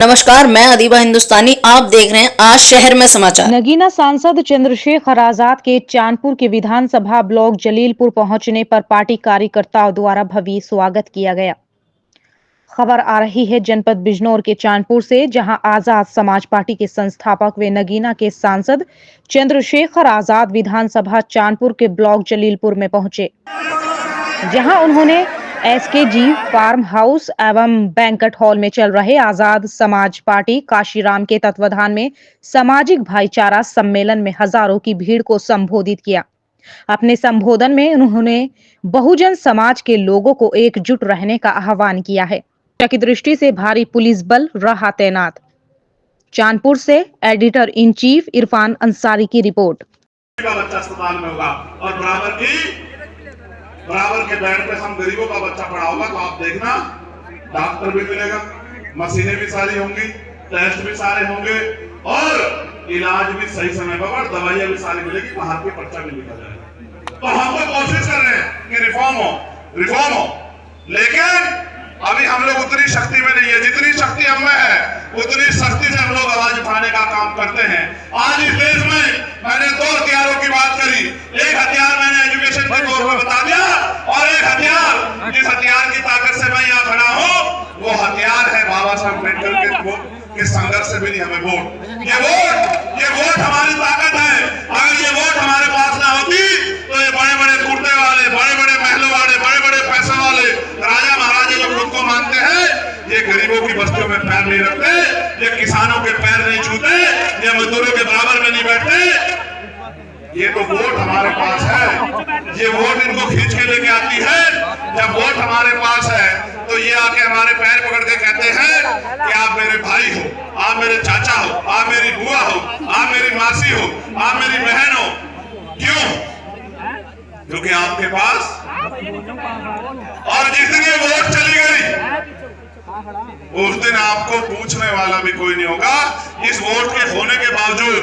नमस्कार, मैं अदीबा हिंदुस्तानी। आप देख रहे हैं आज शहर में समाचार। नगीना सांसद चंद्रशेखर आजाद के चांदपुर के विधानसभा ब्लॉक जलीलपुर पहुंचने पर पार्टी कार्यकर्ताओं द्वारा भव्य स्वागत किया गया। खबर आ रही है जनपद बिजनौर के चांदपुर से, जहां आजाद समाज पार्टी के संस्थापक व नगीना के सांसद चंद्रशेखर आजाद विधानसभा चांदपुर के ब्लॉक जलीलपुर में पहुंचे, जहां उन्होंने एसकेजी फार्म हाउस एवं बैंकट हॉल में चल रहे आजाद समाज पार्टी काशीराम के तत्वाधान में सामाजिक भाईचारा सम्मेलन में हजारों की भीड़ को संबोधित किया। अपने संबोधन में उन्होंने बहुजन समाज के लोगों को एकजुट रहने का आह्वान किया है। की दृष्टि से भारी पुलिस बल रहा तैनात। चांदपुर से editor in chief Irfan Ansari की रिपोर्ट। बच्चा अस्पताल में होगा और बराबर के बेड पे हम गरीबों का बच्चा पड़ा होगा, तो आप देखना डॉक्टर भी मिलेगा, मशीनें भी सारी होंगी, टेस्ट भी सारे होंगे और इलाज भी सही समय पर और दवाइयां भी सारी मिलेगी, बाहर के पर्चा भी लिखा जाएगा। तो हम तो कोशिश कर रहे हैं कि रिफॉर्म हो, लेकिन अभी हम लोग उतनी शक्ति में नहीं है। जितनी शक्ति हम में है उतनी शक्ति से हम लोग आवाज उठाने का काम करते हैं। आज इस देश में मैंने दो हथियारों की बात करी। एक हथियार मैंने एजुकेशन के तौर पर बता दिया और एक हथियार, जिस हथियार की ताकत से मैं यहाँ खड़ा हूँ, वो हथियार है बाबा साहब अम्बेडकर के संघर्ष से मिली हमें वोट। ये वोट हमारी ताकत है। अगर ये वोट हमारे पास ना होती तो ये बड़े बड़े कुर्ते वाले, बड़े बड़े महलों वाले, बड़े बड़े पैसे वाले राजा महाराजा जो खुद को मानते हैं, ये गरीबों की बस्तियों में पैर नहीं रखते, ये किसानों के पैर नहीं छूते, ये मजदूरों के बराबर में नहीं बैठते। ये तो वोट हमारे पास है, ये वोट इनको खींच के लेके आती है। जब वोट हमारे पास है तो ये आके हमारे पैर पकड़ के कहते हैं कि आप मेरे भाई हो, आप मेरे चाचा हो, आप मेरी बुआ हो, आप मेरी मासी हो, आप मेरी बहन हो। क्यों? क्योंकि आपके पास, और जिस दिन ये वोट चली गई उस दिन आपको पूछने वाला भी कोई नहीं होगा। इस वोट के होने के बावजूद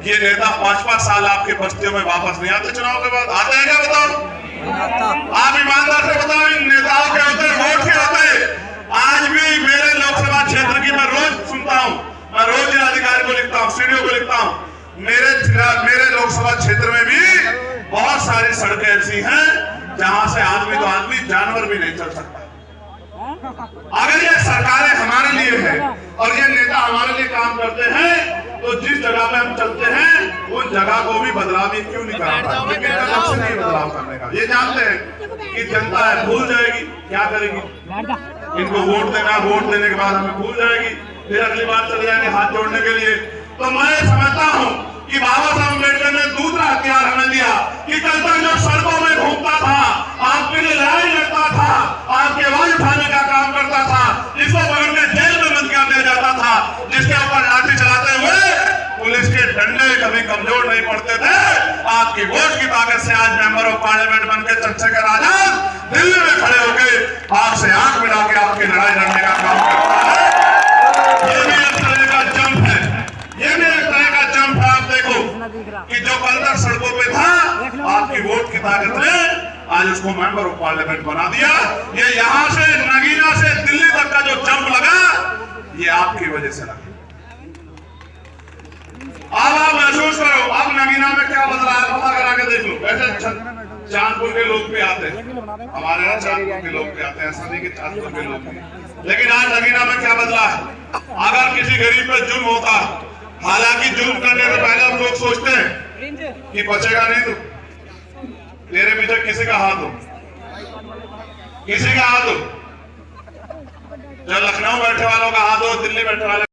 ये नेता 5-5 साल आपके बस्तियों में वापस नहीं आते। चुनाव के बाद आते हैं क्या? बताओ, आप ईमानदार से बताओ, इन नेताओं के होते, वोट के होते। आज भी मेरे लोकसभा क्षेत्र की मैं रोज सुनता हूँ, मैं रोज जिलाधिकारी को लिखता हूँ, सीडीओ को लिखता हूँ। मेरे लोकसभा क्षेत्र में भी बहुत सारी सड़कें ऐसी हैं जहां से आदमी तो आदमी, जानवर भी नहीं चल सकता। अगर ये सरकारें हमारे लिए है और ये नेता हमारे लिए काम करते हैं, तो जिस जगह पे हम चलते हैं उन जगह को भी बदलाव क्यों नहीं कराता? लक्ष्य नहीं बदलाव करने का। ये जानते हैं कि जनता है, भूल जाएगी, क्या करेगी? इनको वोट देना, वोट देने के बाद हमें भूल जाएगी, फिर अगली बार चले जाएंगे हाथ जोड़ने के लिए। तो मैं समझता हूँ कि बाबा साहब अम्बेडकर ने दूसरा हथियार हमें दिया कि कल तक जो सड़कों में घूमता था, आपके लिए लड़ाई लड़ता था, आपकी आवाज उठाने का काम करता था, जिसको पकड़ के जेल में बंद कर दिया जाता था, जिसके ऊपर लाठी चलाते हुए पुलिस के डंडे कभी कमजोर नहीं पड़ते थे, आपकी वोट की ताकत से आज मेंबर ऑफ पार्लियामेंट बन के चंद्रशेखर आजाद दिल्ली में खड़े होकर आपसे आंख मिला के आपकी लड़ाई लड़ने का काम करता है। ये भी एक तरह का जंप है, ये भी एक तरह का जंप है। आप देखो कि जो कल तक सड़कों पे था, आपकी वोट की ताकत ने आज उसको मेंबर ऑफ पार्लियामेंट बना दिया। ये यहाँ से नगीना से दिल्ली तक का जो जंप लगा, ये आपकी वजह से लगा। अब आप महसूस करो, अब नगीना में क्या बदला है, पता करा के देख लो। वैसे चांदपुर के लोग भी आते हैं, हमारे यहाँ चांदपुर के लोग भी आते हैं, ऐसा नहीं कि चांदपुर के लोग नहीं। लेकिन आज नगीना में क्या बदला है? अगर किसी गरीब पे जुल्म होता, हालांकि जुल्म करने से पहले हम लोग सोचते हैं कि बचेगा नहीं, तो तेरे पीछे किसी का हाथ हो, किसी का हाथ हो, जो लखनऊ बैठे वालों का हाथ हो, दिल्ली बैठे वाले